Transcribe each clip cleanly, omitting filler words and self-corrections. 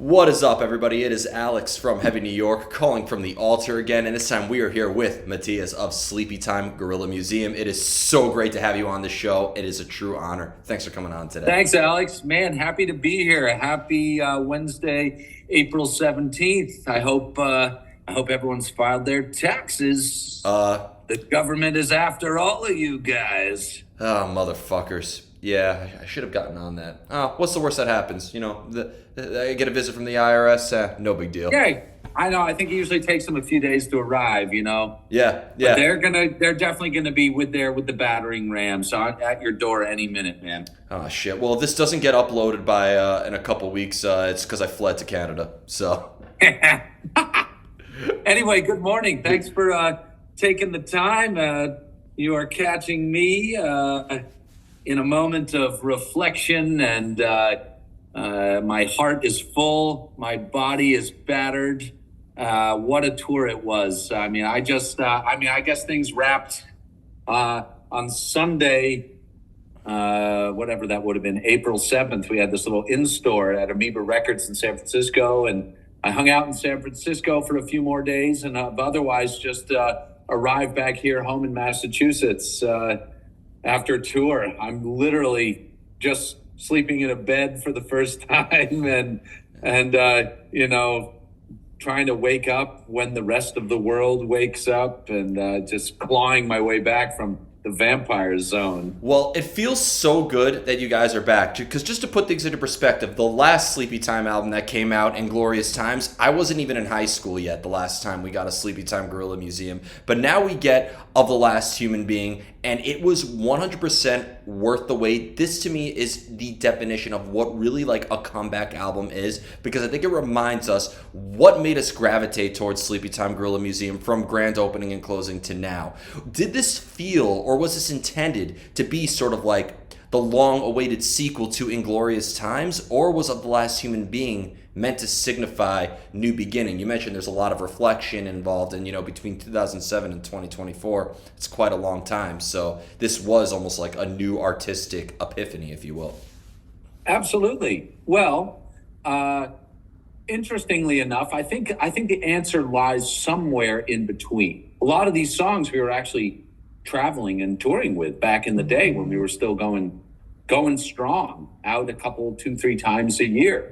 What is up, everybody? It is Alex from Heavy New York, calling from the Alto again, and this time we are here with Matthias of Sleepytime Gorilla Museum. It is so great to have you on the show. It is a true honor. Thanks for coming on today. Thanks, Alex. Man, happy to be here. Happy Wednesday, April 17th. I hope everyone's filed their taxes. The government is after all of you guys. Oh, motherfuckers. Yeah, I should have gotten on that. What's the worst that happens? You know, I get a visit from the IRS. No big deal. Yeah, I know. I think it usually takes them a few days to arrive. You know. Yeah. But they're definitely gonna be with the battering ram, so at your door any minute, man. Oh shit. Well, if this doesn't get uploaded by in a couple weeks, it's because I fled to Canada. So. Anyway, good morning. Thanks for taking the time. You are catching me in a moment of reflection, and my heart is full. My body is battered. What a tour it was. I guess things wrapped on Sunday, whatever that would have been, April 7th. We had this little in-store at Amoeba Records in San Francisco, and I hung out in San Francisco for a few more days, and otherwise just arrived back here home in Massachusetts after a tour. I'm literally just sleeping in a bed for the first time and trying to wake up when the rest of the world wakes up, and just clawing my way back from the vampire zone. Well, it feels so good that you guys are back, because just to put things into perspective, the last Sleepytime album that came out, in Glorious Times, I wasn't even in high school yet the last time we got a Sleepytime Gorilla Museum, but now we get Of the Last Human Being, and it was 100% worth the wait. This to me is the definition of what really like a comeback album is, because I think it reminds us what made us gravitate towards Sleepytime Gorilla Museum from grand opening and closing to now. Did this feel, or was this intended to be sort of like the long-awaited sequel to Inglorious Times, or was Of the Last Human Being meant to signify new beginning? You mentioned there's a lot of reflection involved, and between 2007 and 2024, it's quite a long time. So this was almost like a new artistic epiphany, if you will. Absolutely. Well, interestingly enough, I think the answer lies somewhere in between. A lot of these songs we were actually traveling and touring with back in the day when we were still going strong, out a couple, 2-3 times a year.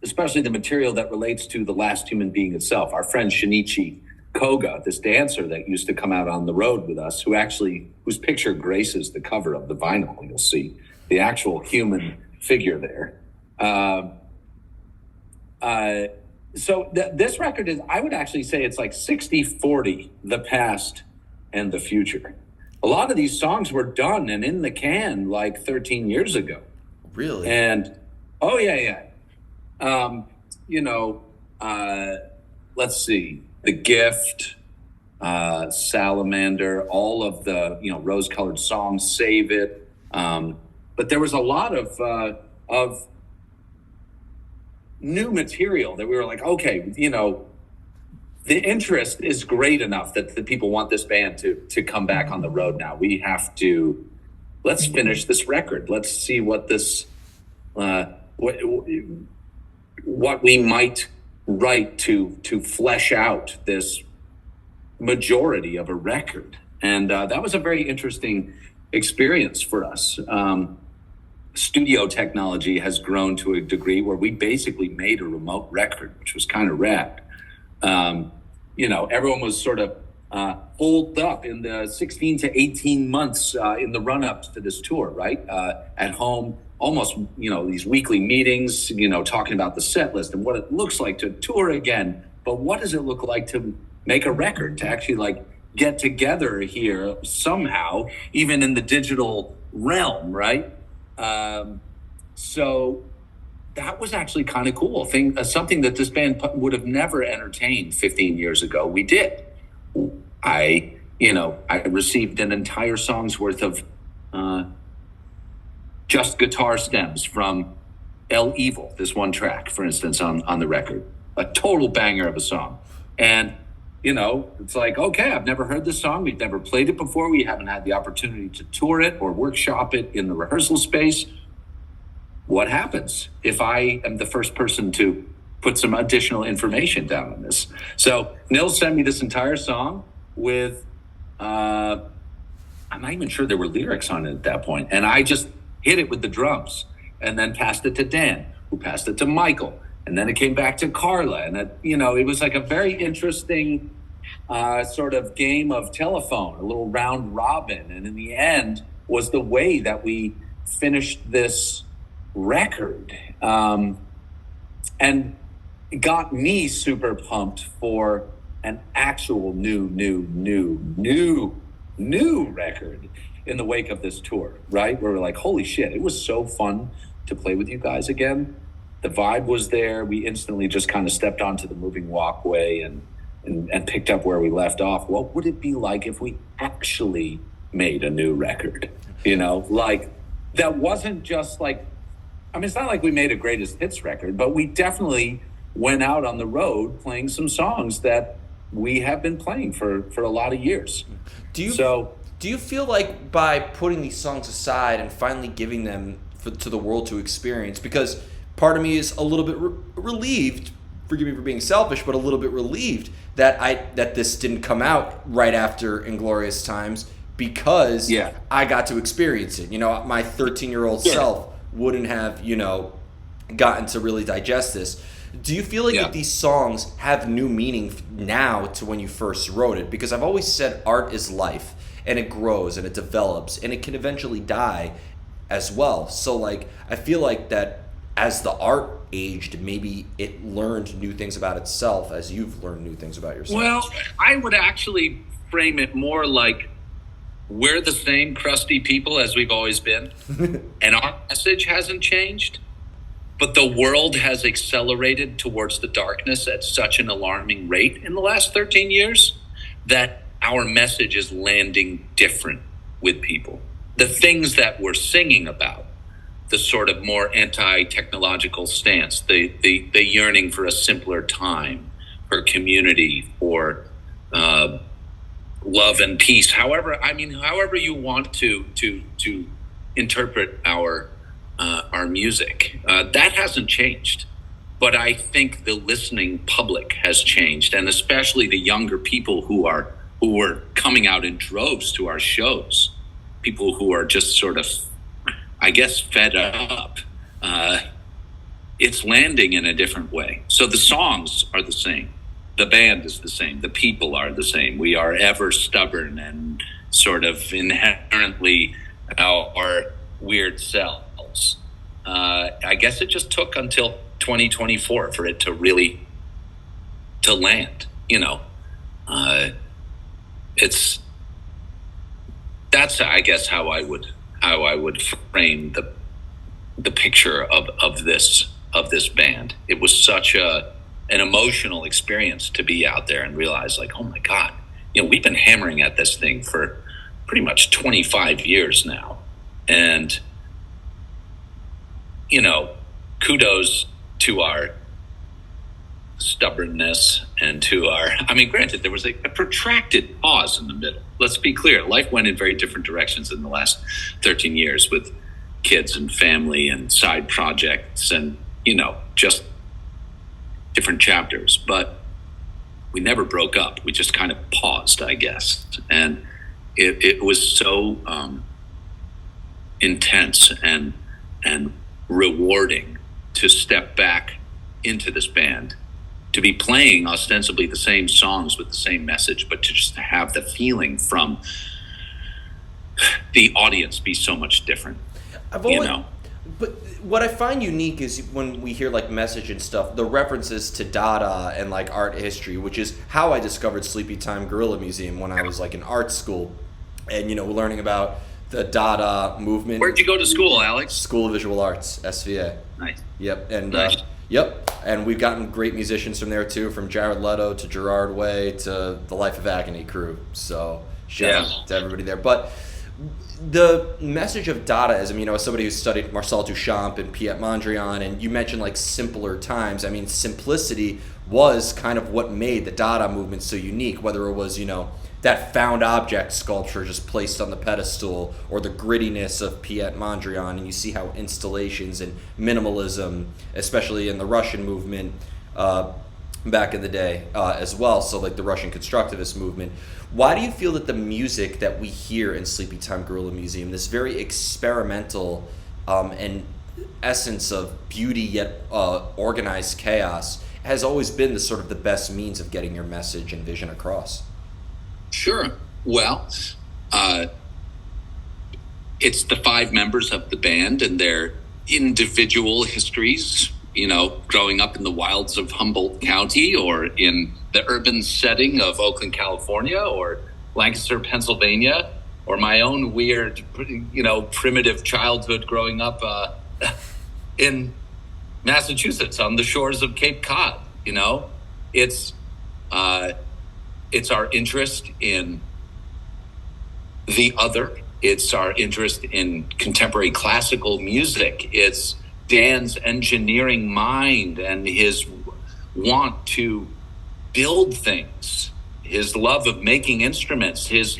Especially the material that relates to The Last Human Being itself. Our friend Shinichi Koga, this dancer that used to come out on the road with us, whose picture graces the cover of the vinyl. You'll see the actual human figure there. So this record is, I would actually say it's like 60-40, the past and the future. A lot of these songs were done and in the can like 13 years ago. Really? And oh yeah. Let's see, The Gift, Salamander, all of the rose-colored songs, Save It. But there was a lot of new material that we were like, okay, the interest is great enough that the people want this band to come back on the road now. We have to, let's finish this record. Let's see what this, what we might write to flesh out this majority of a record. And that was a very interesting experience for us. Studio technology has grown to a degree where we basically made a remote record, which was kind of rad. Everyone was sort of holed up in the 16 to 18 months in the run-up to this tour, right? At home, almost, these weekly meetings, talking about the set list and what it looks like to tour again. But what does it look like to make a record, to actually like get together here somehow, even in the digital realm, right? So that was actually kind of cool. Something that this band would have never entertained 15 years ago. We did. I received an entire song's worth of just guitar stems from El Evil, this one track, for instance, on the record. A total banger of a song. And, it's like, okay, I've never heard this song. We've never played it before. We haven't had the opportunity to tour it or workshop it in the rehearsal space. what happens if I am the first person to put some additional information down on this? So Nils sent me this entire song with, I'm not even sure there were lyrics on it at that point. And I just hit it with the drums and then passed it to Dan, who passed it to Michael. And then it came back to Carla. And, it was like a very interesting sort of game of telephone, a little round robin. And in the end was the way that we finished this record. And it got me super pumped for an actual new record in the wake of this tour, right? Where we're like, holy shit, it was so fun to play with you guys again. The vibe was there. We instantly just kind of stepped onto the moving walkway and picked up where we left off. What would it be like if we actually made a new record? Like that wasn't just like, it's not like we made a greatest hits record, but we definitely went out on the road playing some songs that we have been playing for a lot of years. Do you feel like by putting these songs aside and finally giving them to the world to experience, because part of me is a little bit relieved, forgive me for being selfish, but a little bit relieved that this didn't come out right after Inglorious Times, because I got to experience it. My 13-year-old self wouldn't have, gotten to really digest this. Do you feel like that these songs have new meaning now to when you first wrote it? Because I've always said art is life, and it grows and it develops and it can eventually die as well. So like, I feel like that as the art aged, maybe it learned new things about itself as you've learned new things about yourself. Well, I would actually frame it more like we're the same crusty people as we've always been, and our message hasn't changed. But the world has accelerated towards the darkness at such an alarming rate in the last 13 years that our message is landing different with people. The things that we're singing about, the sort of more anti-technological stance, the yearning for a simpler time, for community, for love and peace. However you want to interpret our music, that hasn't changed. But I think the listening public has changed, and especially the younger people who are coming out in droves to our shows. People who are just sort of, I guess, fed up. It's landing in a different way. So the songs are the same. The band is the same. The people are the same. We are ever stubborn and sort of inherently our weird selves. I guess it just took until 2024 for it to really to land. That's I guess how I would frame the picture of this band. It was such an emotional experience to be out there and realize, like, oh my God, we've been hammering at this thing for pretty much 25 years now. And, kudos to our stubbornness and to our, granted, there was a protracted pause in the middle. Let's be clear. Life went in very different directions in the last 13 years with kids and family and side projects and, just different chapters. But we never broke up. We just kind of paused, I guess. And it was so intense and rewarding to step back into this band, to be playing ostensibly the same songs with the same message, but to just have the feeling from the audience be so much different. But what I find unique is when we hear like Message and stuff, the references to Dada and like art history, which is how I discovered Sleepytime Gorilla Museum when I was like in art school, and learning about the Dada movement. Where'd you go to school, Alex? School of Visual Arts, SVA. Nice. Yep, and nice. And we've gotten great musicians from there too, from Jared Leto to Gerard Way to the Life of Agony crew. So shout out to everybody there. But The message of Dadaism, as somebody who studied Marcel Duchamp and Piet Mondrian, and you mentioned like simpler times. I mean, simplicity was kind of what made the Dada movement so unique. Whether it was that found object sculpture just placed on the pedestal, or the grittiness of Piet Mondrian, and you see how installations and minimalism, especially in the Russian movement back in the day as well. So like the Russian constructivist movement. Why do you feel that the music that we hear in Sleepytime Gorilla Museum, this very experimental and essence of beauty yet organized chaos, has always been the sort of the best means of getting your message and vision across? Sure. Well, it's the 5 members of the band and their individual histories, growing up in the wilds of Humboldt County, or in the urban setting of Oakland, California, or Lancaster, Pennsylvania, or my own weird, primitive childhood growing up in Massachusetts on the shores of Cape Cod. It's our interest in the other. It's our interest in contemporary classical music. It's Dan's engineering mind and his want to build things, his love of making instruments, his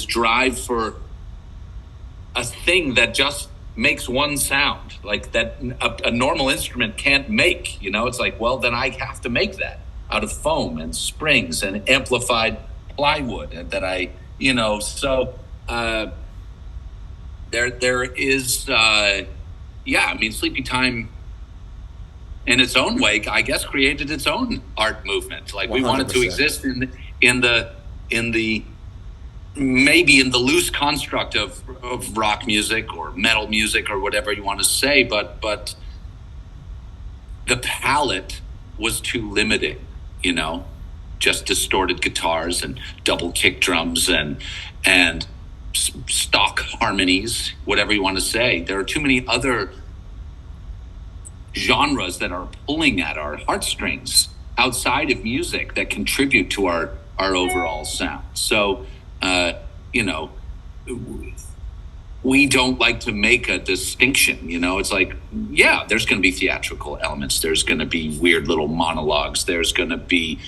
drive for a thing that just makes one sound, like that a normal instrument can't make. It's like, well, then I have to make that out of foam and springs and amplified plywood, and that there is Sleepytime in its own way, I guess, created its own art movement. Like 100%. We wanted to exist in the maybe in the loose construct of rock music or metal music or whatever you want to say, but the palette was too limiting, just distorted guitars and double kick drums and stock harmonies, whatever you want to say. There are too many other genres that are pulling at our heartstrings outside of music that contribute to our overall sound. So, we don't like to make a distinction. It's like, yeah, there's going to be theatrical elements. There's going to be weird little monologues. There's going to be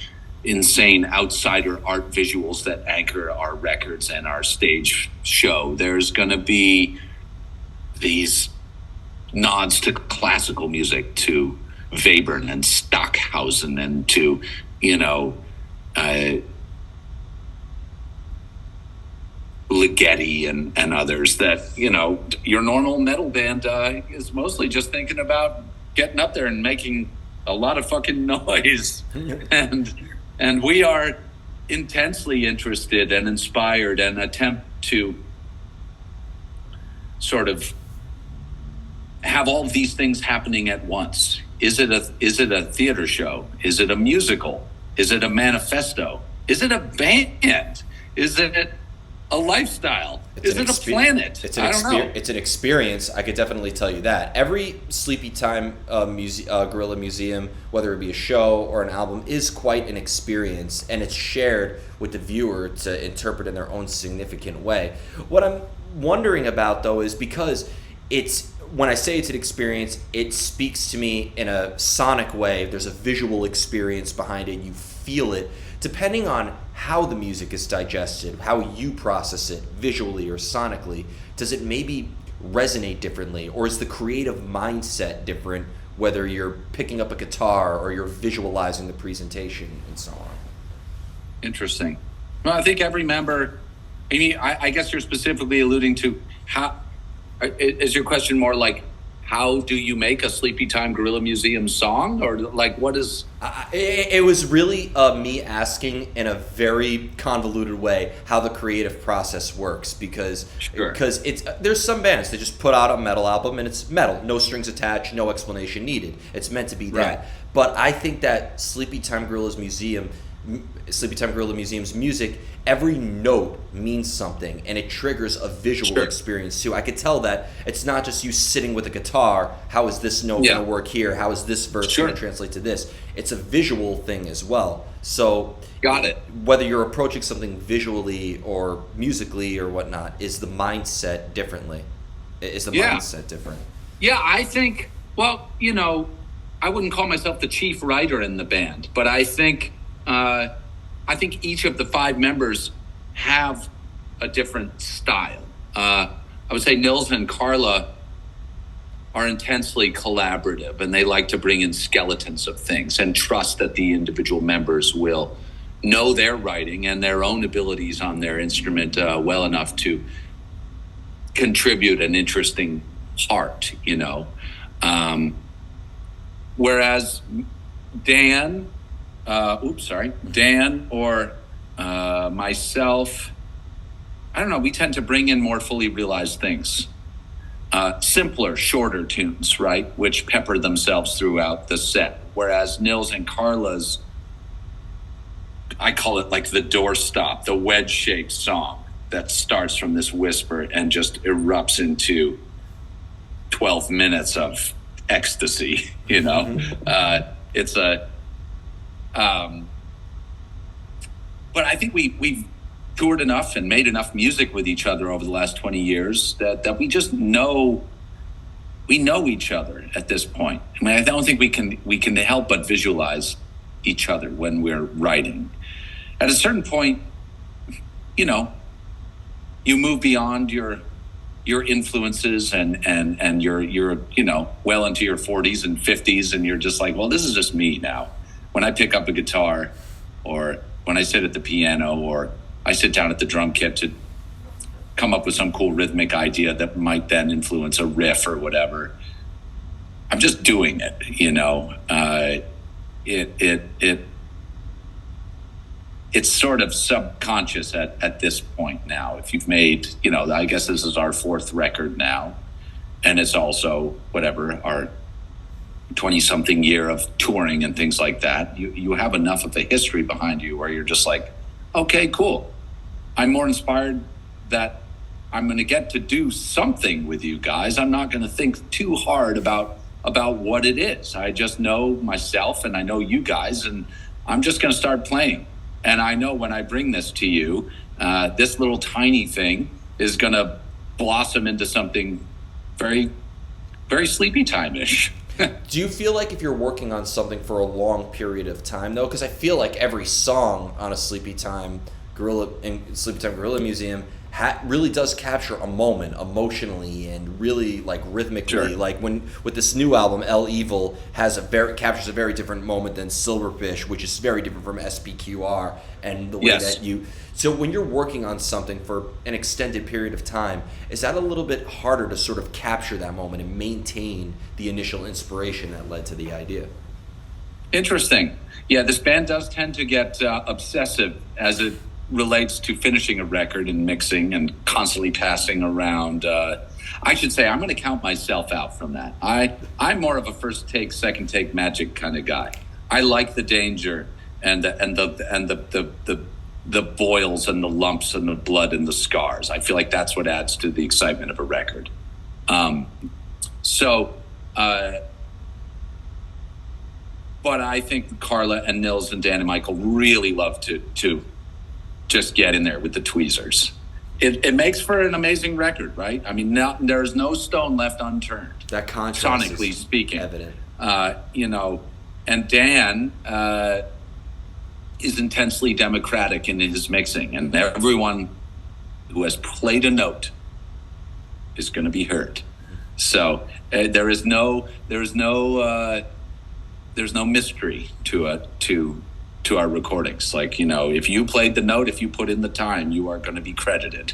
insane outsider art visuals that anchor our records and our stage show. There's going to be these nods to classical music, to Webern and Stockhausen, and to, Ligeti and others that, your normal metal band is mostly just thinking about getting up there and making a lot of fucking noise. And we are intensely interested and inspired and attempt to sort of have all of these things happening at once. Is it a theater show? Is it a musical? Is it a manifesto? Is it a band? Is it a lifestyle? Is it a planet? I don't know. It's an experience. I could definitely tell you that. Every Sleepytime Gorilla Museum, whether it be a show or an album, is quite an experience, and it's shared with the viewer to interpret in their own significant way. What I'm wondering about, though, is because when I say it's an experience, it speaks to me in a sonic way. There's a visual experience behind it. You feel it. Depending on how the music is digested, how you process it visually or sonically, does it maybe resonate differently? Or is the creative mindset different, whether you're picking up a guitar or you're visualizing the presentation and so on? Interesting. Well, I think every member, I guess you're specifically alluding to how, is your question more like, how do you make a Sleepytime Gorilla Museum song? Or like, what is... It was really me asking in a very convoluted way how the creative process works, because there's some bands that just put out a metal album and it's metal, no strings attached, no explanation needed. It's meant to be that. Right. But I think that Sleepytime Gorilla Museum's music, every note means something, and it triggers a visual experience too. I could tell that it's not just you sitting with a guitar. How is this note going to work here? How is this verse going to translate to this? It's a visual thing as well. So, got it. Whether you're approaching something visually or musically or whatnot, is the mindset differently? Is the mindset different? Yeah, I think. Well, I wouldn't call myself the chief writer in the band, but I think each of the 5 members have a different style. I would say Nils and Carla are intensely collaborative, and they like to bring in skeletons of things and trust that the individual members will know their writing and their own abilities on their instrument well enough to contribute an interesting part, whereas Dan or myself, I don't know, we tend to bring in more fully realized things. Simpler, shorter tunes, right? Which pepper themselves throughout the set. Whereas Nils and Carla's, I call it like the doorstop, the wedge shake song that starts from this whisper and just erupts into 12 minutes of ecstasy, It's a, but I think we've toured enough and made enough music with each other over the last 20 years that we just know each other at this point. I mean, I don't think we can help but visualize each other when we're writing. At a certain point, you move beyond your influences and you're well into your 40s and 50s, and you're just like, well, this is just me now. When I pick up a guitar, or when I sit at the piano, or I sit down at the drum kit to come up with some cool rhythmic idea that might then influence a riff or whatever, I'm just doing it, it's sort of subconscious at this point now. If you've made, I guess this is our 4th record now, and it's also our 20-something year of touring and things like that. You have enough of a history behind you where you're just like, okay, cool. I'm more inspired that I'm going to get to do something with you guys. I'm not going to think too hard about what it is. I just know myself and I know you guys, and I'm just going to start playing. And I know when I bring this to you, this little tiny thing is going to blossom into something very, very Sleepytime-ish. Do you feel like if you're working on something for a long period of time, though? Because I feel like every song on a Sleepytime Gorilla Museum really does capture a moment emotionally and really like rhythmically. Sure. Like with this new album, El Evil captures a very different moment than Silverfish, which is very different from SPQR, and the way that you. So when you're working on something for an extended period of time, is that a little bit harder to sort of capture that moment and maintain the initial inspiration that led to the idea? Interesting. Yeah, this band does tend to get obsessive as it relates to finishing a record and mixing and constantly passing around. I should say I'm going to count myself out from that. I'm more of a first take, second take magic kind of guy. I like the danger and the boils and the lumps and the blood and the scars. I feel like that's what adds to the excitement of a record. But I think Carla and Nils and Dan and Michael really love to just get in there with the tweezers. It makes for an amazing record, right? I mean, there's no stone left unturned. That contrast sonically is speaking, evident. And Dan is intensely democratic in his mixing, and everyone who has played a note is going to be heard. So there's no mystery to our recordings. Like, if you played the note, if you put in the time, you are going to be credited.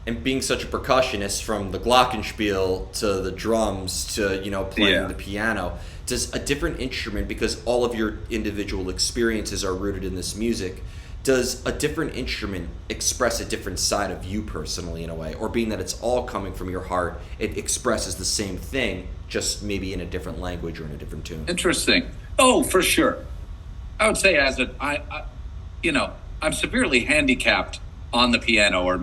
And being such a percussionist, from the glockenspiel to the drums to playing the piano, does a different instrument, because all of your individual experiences are rooted in this music, does a different instrument express a different side of you personally in a way? Or being that it's all coming from your heart, it expresses the same thing, just maybe in a different language or in a different tune? Interesting. Oh, for sure. I would say I'm severely handicapped on the piano, or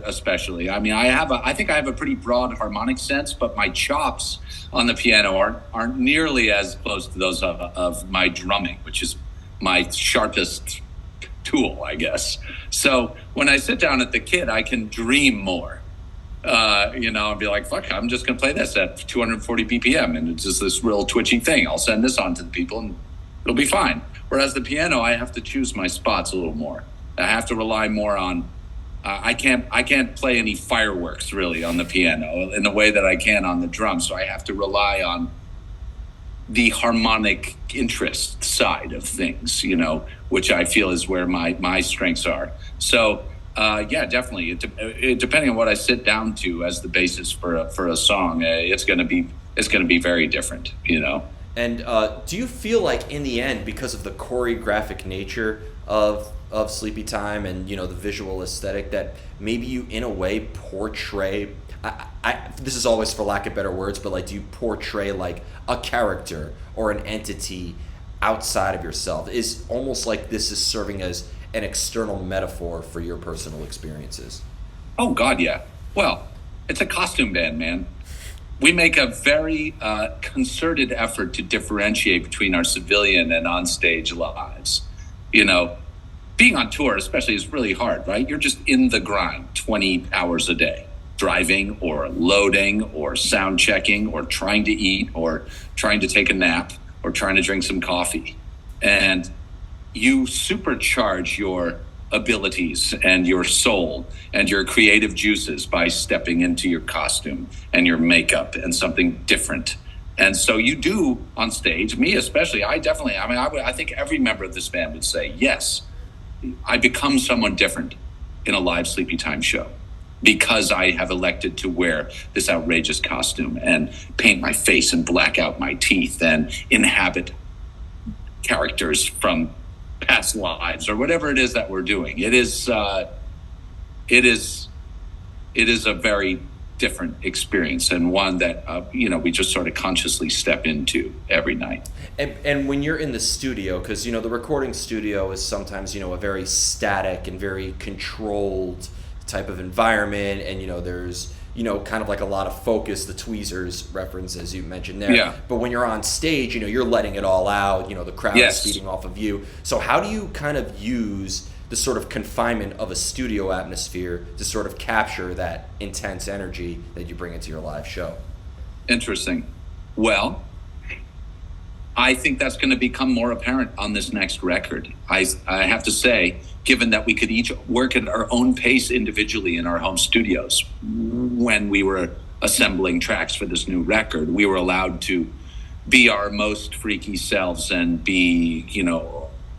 especially. I mean, I think I have a pretty broad harmonic sense, but my chops on the piano aren't nearly as close to those of my drumming, which is my sharpest tool, I guess. So when I sit down at the kit, I can dream more. And be like, fuck, I'm just going to play this at 240 BPM. And it's just this real twitchy thing. I'll send this on to the people and it'll be fine. Whereas the piano, I have to choose my spots a little more. I have to rely more on, I can't play any fireworks really on the piano in the way that I can on the drums. So I have to rely on the harmonic interest side of things, which I feel is where my strengths are. So, yeah, definitely. It depending on what I sit down to as the basis for a song, it's going to be very different, And do you feel like in the end, because of the choreographic nature of Sleepytime and the visual aesthetic, that maybe you in a way portray? This is always for lack of better words, but like, do you portray like a character or an entity outside of yourself? Is almost like this is serving as an external metaphor for your personal experiences? Oh God, yeah. Well, it's a costume band, man. We make a very concerted effort to differentiate between our civilian and onstage lives. Being on tour especially is really hard, right? You're just in the grind 20 hours a day, driving or loading or sound checking or trying to eat or trying to take a nap or trying to drink some coffee. And you supercharge your abilities and your soul and your creative juices by stepping into your costume and your makeup and something different. And so you do on stage, me especially, I think every member of this band would say, yes, I become someone different in a live Sleepytime show because I have elected to wear this outrageous costume and paint my face and black out my teeth and inhabit characters from past lives or whatever it is that we're doing. It is a very different experience, and one that we just sort of consciously step into every night. And when you're in the studio, because the recording studio is sometimes a very static and very controlled type of environment, and there's kind of like a lot of focus, the tweezers reference as you mentioned there. Yeah. But when you're on stage, you're letting it all out, the crowd Yes. is feeding off of you. So how do you kind of use the sort of confinement of a studio atmosphere to sort of capture that intense energy that you bring into your live show? Interesting. Well, I think that's going to become more apparent on this next record. I have to say, given that we could each work at our own pace individually in our home studios, when we were assembling tracks for this new record, we were allowed to be our most freaky selves and be,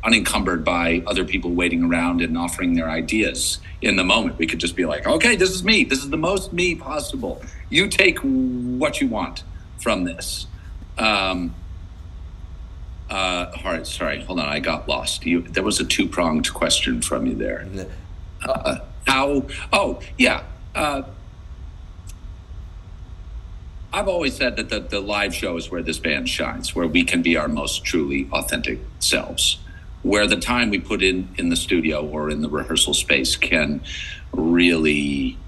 unencumbered by other people waiting around and offering their ideas in the moment. We could just be like, okay, this is me. This is the most me possible. You take what you want from this. All right, sorry, hold on, I got lost. There was a two-pronged question from you there. I've always said that the live show is where this band shines, where we can be our most truly authentic selves, where the time we put in the studio or in the rehearsal space can really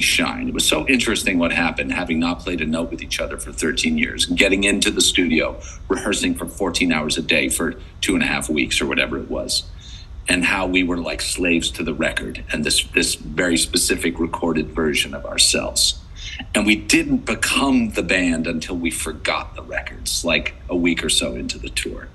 shine. It was so interesting what happened, having not played a note with each other for 13 years, getting into the studio, rehearsing for 14 hours a day for 2.5 weeks or whatever it was, and how we were like slaves to the record and this very specific recorded version of ourselves. And we didn't become the band until we forgot the records, like a week or so into the tour,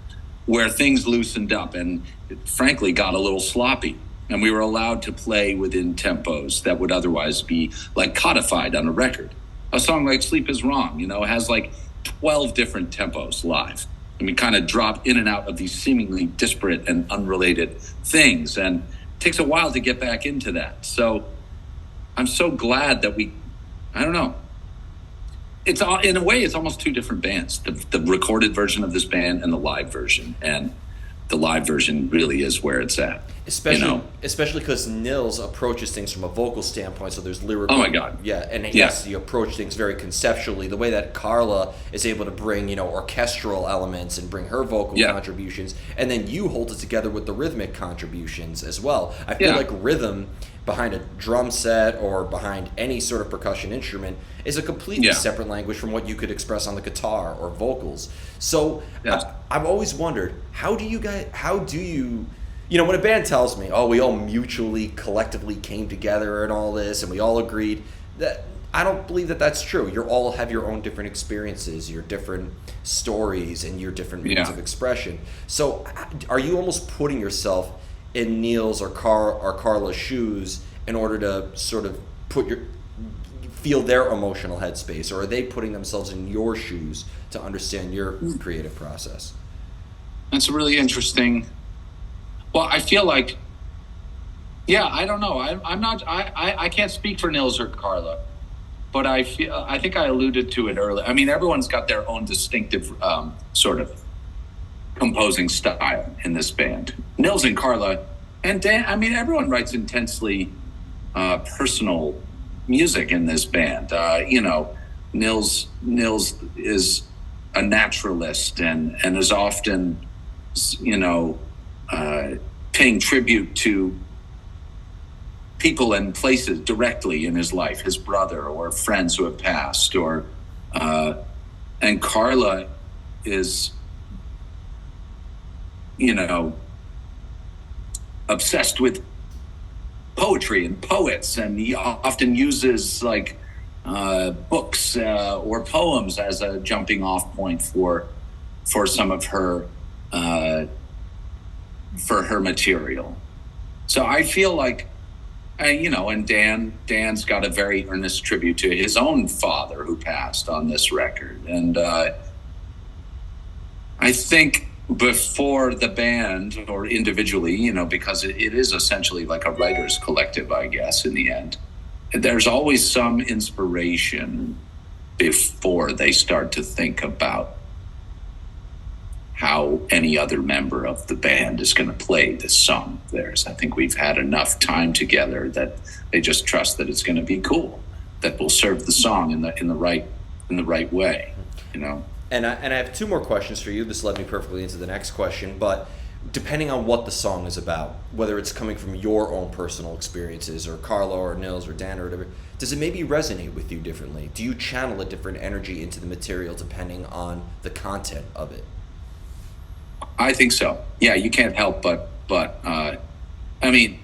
where things loosened up and frankly got a little sloppy. And we were allowed to play within tempos that would otherwise be like codified on a record. A song like Sleep Is Wrong, has like 12 different tempos live. And we kind of drop in and out of these seemingly disparate and unrelated things. And it takes a while to get back into that. So I'm so glad that I don't know. It's in a way, it's almost two different bands, the recorded version of this band and the live version. And the live version really is where it's at. Especially because Nils approaches things from a vocal standpoint, so there's lyrical. Oh my God! Yeah, and yes, you approach things very conceptually. The way that Carla is able to bring orchestral elements and bring her vocal contributions, and then you hold it together with the rhythmic contributions as well. I feel like rhythm behind a drum set or behind any sort of percussion instrument is a completely separate language from what you could express on the guitar or vocals. So I've always wondered, how do you when a band tells me, oh, we all mutually, collectively came together and all this, and we all agreed, that I don't believe that that's true. You all have your own different experiences, your different stories, and your different means of expression. So are you almost putting yourself in Neil's or Carla's shoes in order to sort of feel their emotional headspace, or are they putting themselves in your shoes to understand your creative process? That's a really interesting. Well, I feel like, I don't know. I'm not. I can't speak for Nils or Carla, but I think I alluded to it earlier. I mean, everyone's got their own distinctive sort of composing style in this band. Nils and Carla and Dan. I mean, everyone writes intensely personal music in this band. Nils is a naturalist and is often, paying tribute to people and places directly in his life, his brother or friends who have passed, and Carla is, obsessed with poetry and poets, and he often uses books or poems as a jumping off point for some of her material. So I feel like, and Dan's got a very earnest tribute to his own father who passed on this record. And I think before the band or individually, because it is essentially like a writer's collective, I guess, in the end, there's always some inspiration before they start to think about how any other member of the band is going to play this song of theirs. I think we've had enough time together that they just trust that it's going to be cool, that will serve the song in the right way, And I have two more questions for you. This led me perfectly into the next question, but depending on what the song is about, whether it's coming from your own personal experiences or Carla or Nils or Dan or whatever, does it maybe resonate with you differently? Do you channel a different energy into the material depending on the content of it? I think so. Yeah, you can't help but I mean,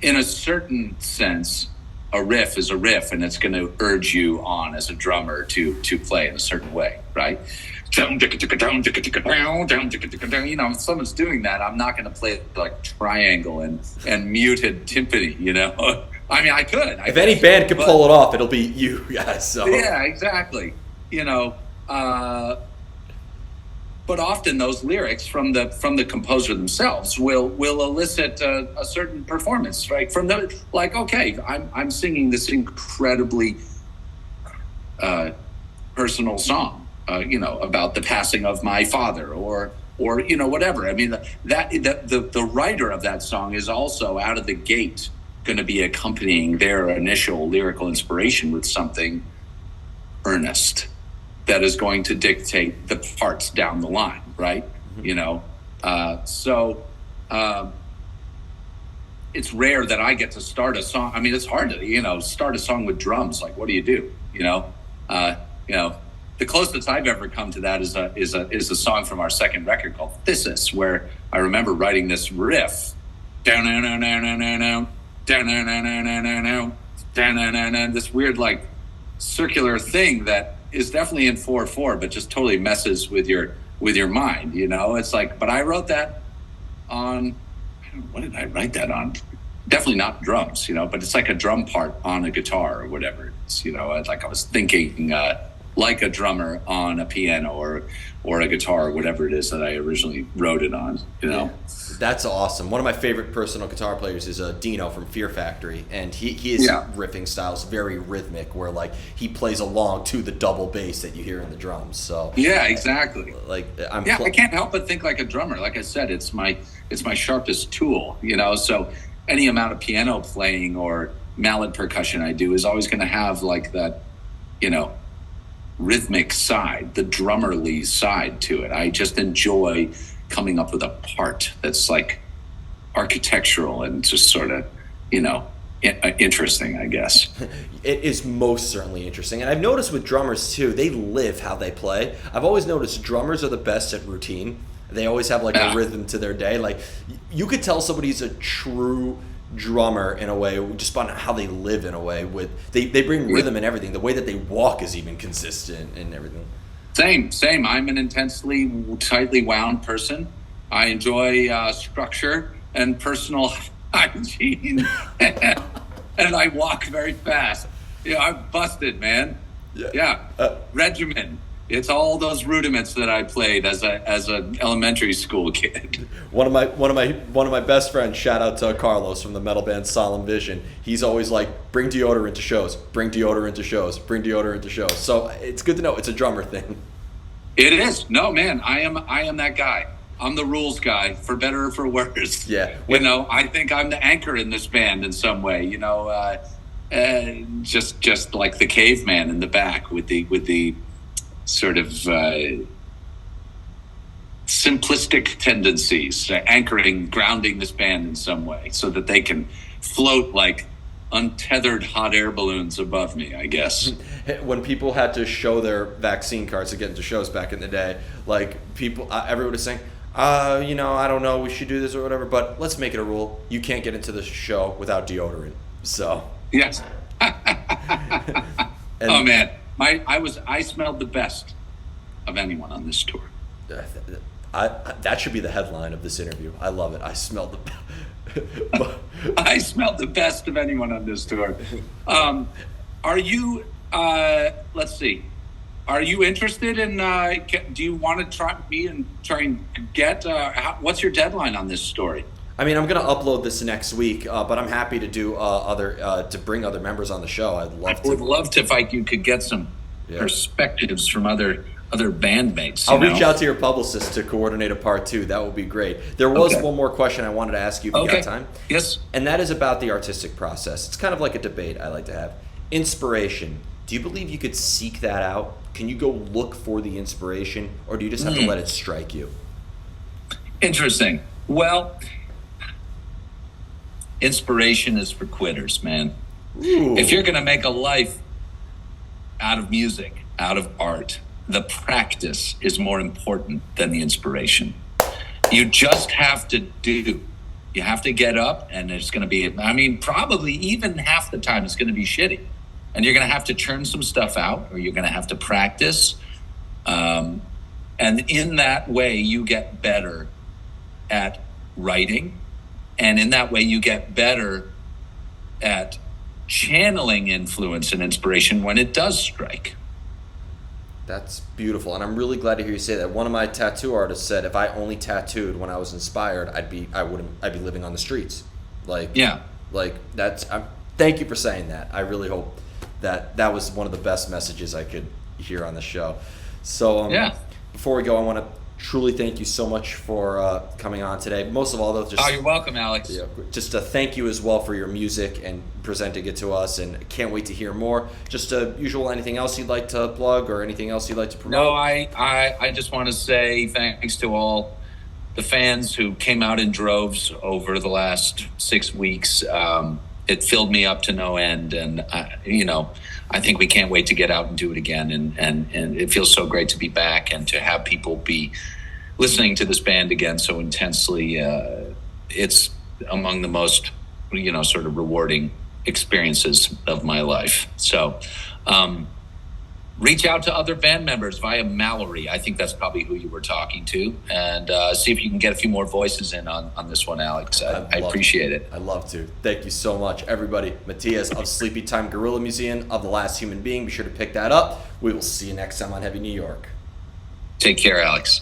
in a certain sense, a riff is a riff, and it's going to urge you on as a drummer to play in a certain way, right? If someone's doing that, I'm not going to play like triangle and muted timpani, I mean, I could. If any band could pull it off, it'll be you guys. So. Yeah, exactly. But often those lyrics from the composer themselves will elicit a certain performance, right? From the okay, I'm singing this incredibly personal song, about the passing of my father, or whatever. I mean, that the writer of that song is also out of the gate going to be accompanying their initial lyrical inspiration with something earnest that is going to dictate the parts down the line, right? Mm-hmm. So it's rare that I get to start a song. I mean, it's hard to, start a song with drums. Like, what do you do? The closest I've ever come to that is a song from our second record called Thesis, where I remember writing this riff, this weird circular thing that is definitely in 4/4, but just totally messes with your mind. It's but I wrote that on, what did I write that on? Definitely not drums, but it's like a drum part on a guitar or whatever. It's, I was thinking like a drummer on a piano or a guitar or whatever it is that I originally wrote it on, you know. That's awesome. One of my favorite personal guitar players is Dino from Fear Factory, and his riffing style is very rhythmic, where like he plays along to the double bass that you hear in the drums. So yeah, exactly. Like I can't help but think like a drummer. Like I said, it's my sharpest tool, you know. So any amount of piano playing or mallet percussion I do is always going to have like that, you know, rhythmic side, the drummerly side to it. I just enjoy coming up with a part that's like architectural and just sort of, you know, interesting, I guess. It is most certainly interesting. And I've noticed with drummers too, they live how they play. I've always noticed drummers are the best at routine. They always have like a rhythm to their day. Like you could tell somebody's a true drummer in a way just by how they live in a way with they bring rhythm and everything. The way that they walk is even consistent and everything. Same. I'm an intensely tightly wound person. I enjoy structure and personal hygiene, and I walk very fast. Yeah, I'm busted, man. Yeah. Regimen. It's all those rudiments that I played as an elementary school kid. One of my best friends, shout out to Carlos from the metal band Solemn Vision. He's always like, bring deodorant to shows, bring deodorant to shows, bring deodorant to shows. So it's good to know it's a drummer thing. It is. No, man, I am that guy. I'm the rules guy, for better or for worse. Yeah. You know, I think I'm the anchor in this band in some way. You know, just like the caveman in the back with the sort of simplistic tendencies, anchoring, grounding this band in some way so that they can float like untethered hot air balloons above me, I guess. When people had to show their vaccine cards to get into shows back in the day, like people, everyone was saying, you know, I don't know, we should do this or whatever, but let's make it a rule. You can't get into the show without deodorant. So. Yes. Oh man. I smelled the best of anyone on this tour. That should be the headline of this interview. I love it. I smelled the I smelled the best of anyone on this tour. Are you let's see. Are you interested in do you want to try and get what's your deadline on this story? I mean, I'm going to upload this next week, but I'm happy to do to bring other members on the show. I would love to if you could get some perspectives from other bandmates. I'll reach out to your publicist to coordinate a part 2. That would be great. There was one more question I wanted to ask you if you got time. Yes. And that is about the artistic process. It's kind of like a debate I like to have. Inspiration. Do you believe you could seek that out? Can you go look for the inspiration, or do you just have to let it strike you? Interesting. Well, inspiration is for quitters, man. Ooh. If you're going to make a life out of music, out of art, the practice is more important than the inspiration. You just have to do. You have to get up, and it's going to be, I mean, probably even half the time it's going to be shitty. And you're going to have to churn some stuff out, or you're going to have to practice. And in that way, you get better at writing. And in that way, you get better at channeling influence and inspiration when it does strike. That's beautiful, and I'm really glad to hear you say that. One of my tattoo artists said, if I only tattooed when I was inspired, I'd be living on the streets. Thank you for saying that. I really hope that was one of the best messages I could hear on the show. So before we go, I want to truly thank you so much for coming on today. Most of all, though, you're welcome, Alex. Just to thank you as well for your music and presenting it to us, and can't wait to hear more. Just usual, anything else you'd like to plug or anything else you'd like to promote? No, I just want to say thanks to all the fans who came out in droves over the last 6 weeks. It filled me up to no end, and I think we can't wait to get out and do it again. And it feels so great to be back and to have people be listening to this band again so intensely. It's among the most, sort of rewarding experiences of my life. So reach out to other band members via Mallory. I think that's probably who you were talking to, and see if you can get a few more voices in on this one, Alex. I appreciate it. I'd love to. Thank you so much, everybody. Matthias of Sleepytime Gorilla Museum of The Last Human Being. Be sure to pick that up. We will see you next time on Heavy New York. Take care, Alex.